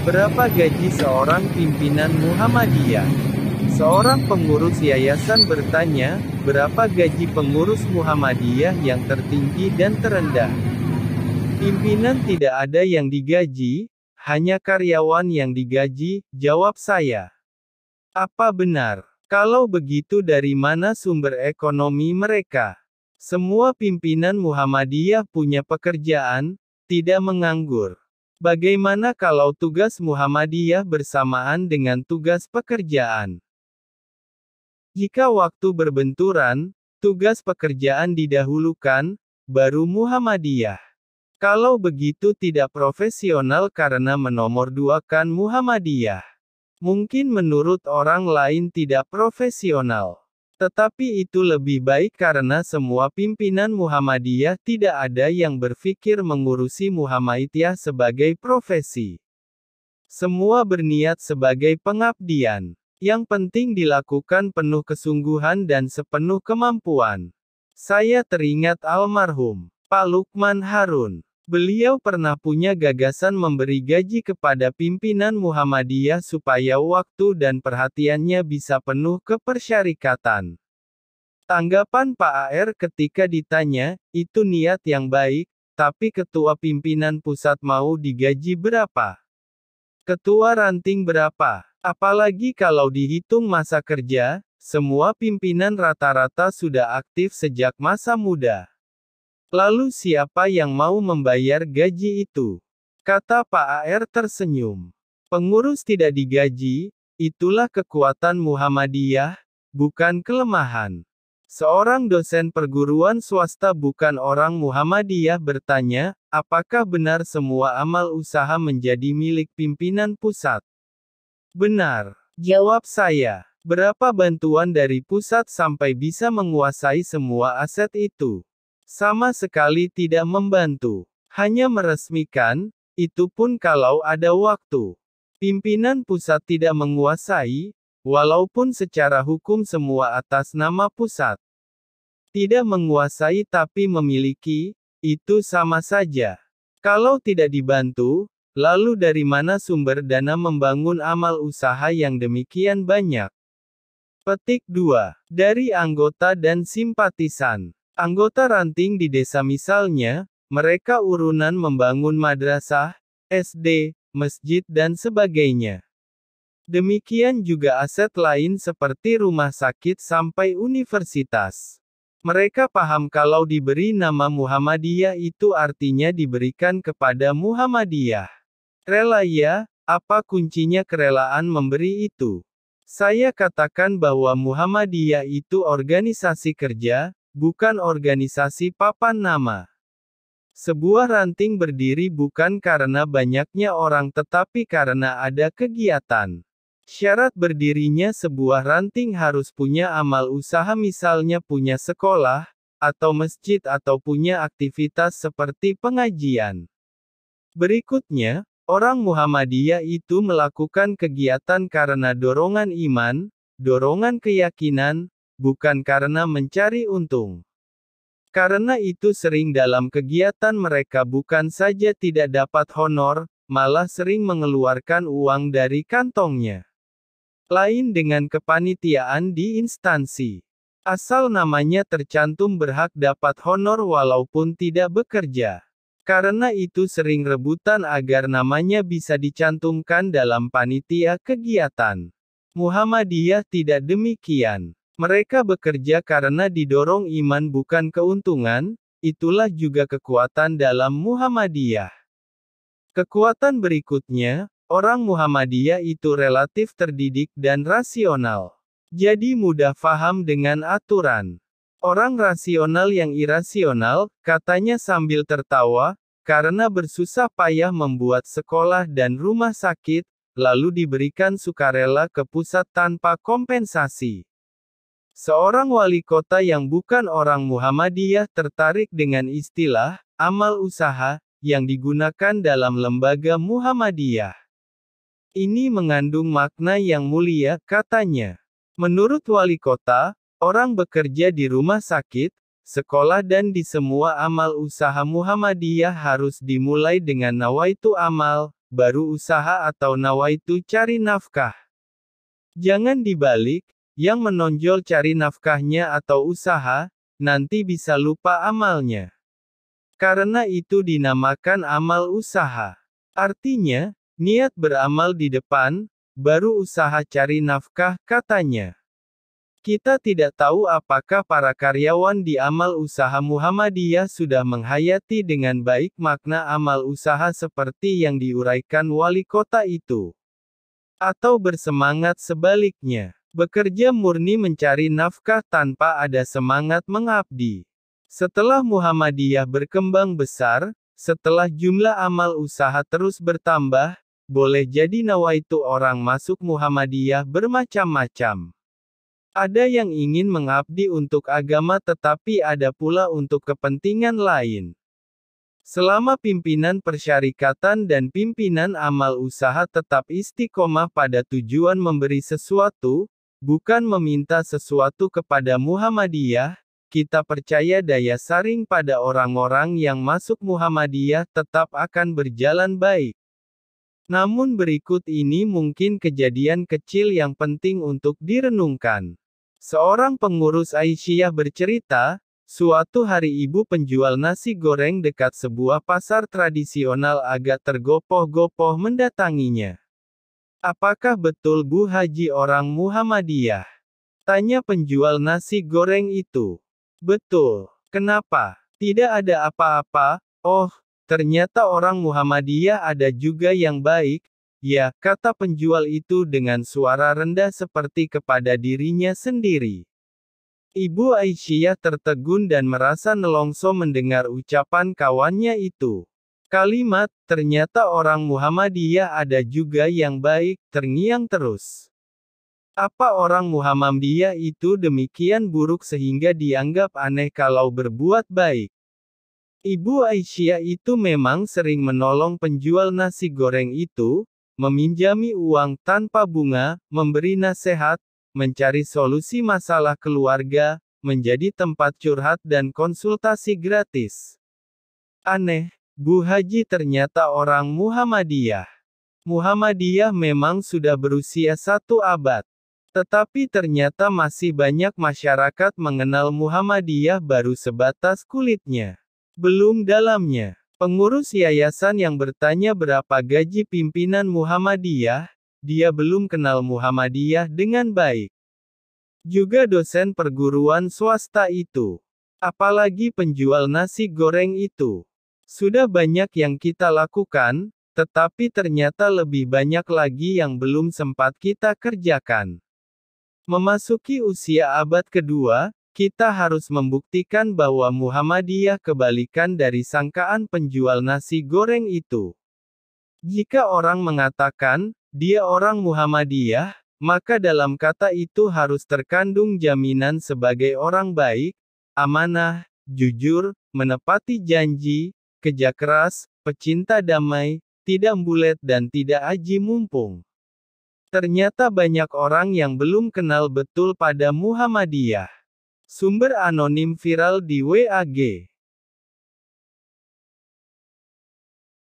Berapa gaji seorang pimpinan Muhammadiyah? Seorang pengurus yayasan bertanya, berapa gaji pengurus Muhammadiyah yang tertinggi dan terendah? Pimpinan tidak ada yang digaji, hanya karyawan yang digaji, jawab saya. Apa benar? Kalau begitu dari mana sumber ekonomi mereka? Semua pimpinan Muhammadiyah punya pekerjaan, tidak menganggur. Bagaimana kalau tugas Muhammadiyah bersamaan dengan tugas pekerjaan? Jika waktu berbenturan, tugas pekerjaan didahulukan, baru Muhammadiyah. Kalau begitu tidak profesional karena menomorduakan Muhammadiyah. Mungkin menurut orang lain tidak profesional. Tetapi itu lebih baik karena semua pimpinan Muhammadiyah tidak ada yang berpikir mengurusi Muhammadiyah sebagai profesi. Semua berniat sebagai pengabdian. Yang penting dilakukan penuh kesungguhan dan sepenuh kemampuan. Saya teringat almarhum Pak Lukman Harun. Beliau pernah punya gagasan memberi gaji kepada pimpinan Muhammadiyah supaya waktu dan perhatiannya bisa penuh ke persyarikatan. Tanggapan Pak AR ketika ditanya, itu niat yang baik, tapi ketua pimpinan pusat mau digaji berapa? Ketua ranting berapa? Apalagi kalau dihitung masa kerja, semua pimpinan rata-rata sudah aktif sejak masa muda. Lalu siapa yang mau membayar gaji itu? Kata Pak AR tersenyum. Pengurus tidak digaji, itulah kekuatan Muhammadiyah, bukan kelemahan. Seorang dosen perguruan swasta bukan orang Muhammadiyah bertanya, apakah benar semua amal usaha menjadi milik pimpinan pusat? Benar, jawab saya. Berapa bantuan dari pusat sampai bisa menguasai semua aset itu? Sama sekali tidak membantu. Hanya meresmikan, itu pun kalau ada waktu. Pimpinan pusat tidak menguasai, walaupun secara hukum semua atas nama pusat. Tidak menguasai tapi memiliki, itu sama saja. Kalau tidak dibantu, lalu dari mana sumber dana membangun amal usaha yang demikian banyak? Petik 2. Dari anggota dan simpatisan. Anggota ranting di desa misalnya, mereka urunan membangun madrasah, SD, masjid dan sebagainya. Demikian juga aset lain seperti rumah sakit sampai universitas. Mereka paham kalau diberi nama Muhammadiyah itu artinya diberikan kepada Muhammadiyah. Rela ya, apa kuncinya kerelaan memberi itu? Saya katakan bahwa Muhammadiyah itu organisasi kerja, bukan organisasi papan nama. Sebuah ranting berdiri bukan karena banyaknya orang tetapi karena ada kegiatan. Syarat berdirinya sebuah ranting harus punya amal usaha misalnya punya sekolah, atau masjid atau punya aktivitas seperti pengajian. Berikutnya, orang Muhammadiyah itu melakukan kegiatan karena dorongan iman, dorongan keyakinan, bukan karena mencari untung. Karena itu sering dalam kegiatan mereka bukan saja tidak dapat honor, malah sering mengeluarkan uang dari kantongnya. Lain dengan kepanitiaan di instansi. Asal namanya tercantum berhak dapat honor walaupun tidak bekerja. Karena itu sering rebutan agar namanya bisa dicantumkan dalam panitia kegiatan. Muhammadiyah tidak demikian. Mereka bekerja karena didorong iman bukan keuntungan, itulah juga kekuatan dalam Muhammadiyah. Kekuatan berikutnya, orang Muhammadiyah itu relatif terdidik dan rasional. Jadi mudah faham dengan aturan. Orang rasional yang irasional, katanya sambil tertawa, karena bersusah payah membuat sekolah dan rumah sakit, lalu diberikan sukarela ke pusat tanpa kompensasi. Seorang wali kota yang bukan orang Muhammadiyah tertarik dengan istilah amal usaha yang digunakan dalam lembaga Muhammadiyah. Ini mengandung makna yang mulia, katanya. Menurut wali kota, orang bekerja di rumah sakit, sekolah dan di semua amal usaha Muhammadiyah harus dimulai dengan nawaitu amal, baru usaha atau nawaitu cari nafkah. Jangan dibalik, yang menonjol cari nafkahnya atau usaha, nanti bisa lupa amalnya. Karena itu dinamakan amal usaha. Artinya, niat beramal di depan, baru usaha cari nafkah, katanya. Kita tidak tahu apakah para karyawan di amal usaha Muhammadiyah sudah menghayati dengan baik makna amal usaha seperti yang diuraikan wali kota itu. Atau bersemangat sebaliknya, bekerja murni mencari nafkah tanpa ada semangat mengabdi. Setelah Muhammadiyah berkembang besar, setelah jumlah amal usaha terus bertambah, boleh jadi nawaitu orang masuk Muhammadiyah bermacam-macam. Ada yang ingin mengabdi untuk agama tetapi ada pula untuk kepentingan lain. Selama pimpinan persyarikatan dan pimpinan amal usaha tetap istiqomah pada tujuan memberi sesuatu, bukan meminta sesuatu kepada Muhammadiyah, kita percaya daya saring pada orang-orang yang masuk Muhammadiyah tetap akan berjalan baik. Namun berikut ini mungkin kejadian kecil yang penting untuk direnungkan. Seorang pengurus Aisyah bercerita, suatu hari ibu penjual nasi goreng dekat sebuah pasar tradisional agak tergopoh-gopoh mendatanginya. "Apakah betul Bu Haji orang Muhammadiyah?" tanya penjual nasi goreng itu. "Betul. Kenapa?" "Tidak ada apa-apa." "Oh, ternyata orang Muhammadiyah ada juga yang baik." "Ya," kata penjual itu dengan suara rendah seperti kepada dirinya sendiri. Ibu Aisyah tertegun dan merasa nelongso mendengar ucapan kawannya itu. Kalimat, "ternyata orang Muhammadiyah ada juga yang baik," terngiang terus. Apa orang Muhammadiyah itu demikian buruk sehingga dianggap aneh kalau berbuat baik? Ibu Aisyah itu memang sering menolong penjual nasi goreng itu, meminjami uang tanpa bunga, memberi nasihat, mencari solusi masalah keluarga, menjadi tempat curhat dan konsultasi gratis. Aneh, Bu Haji ternyata orang Muhammadiyah. Muhammadiyah memang sudah berusia 1 abad. Tetapi ternyata masih banyak masyarakat mengenal Muhammadiyah baru sebatas kulitnya, belum dalamnya. Pengurus yayasan yang bertanya berapa gaji pimpinan Muhammadiyah, dia belum kenal Muhammadiyah dengan baik. Juga dosen perguruan swasta itu. Apalagi penjual nasi goreng itu. Sudah banyak yang kita lakukan, tetapi ternyata lebih banyak lagi yang belum sempat kita kerjakan. Memasuki usia abad kedua, kita harus membuktikan bahwa Muhammadiyah kebalikan dari sangkaan penjual nasi goreng itu. Jika orang mengatakan, dia orang Muhammadiyah, maka dalam kata itu harus terkandung jaminan sebagai orang baik, amanah, jujur, menepati janji, kerja keras, pecinta damai, tidak bulet dan tidak aji mumpung. Ternyata banyak orang yang belum kenal betul pada Muhammadiyah. Sumber anonim viral di WAG.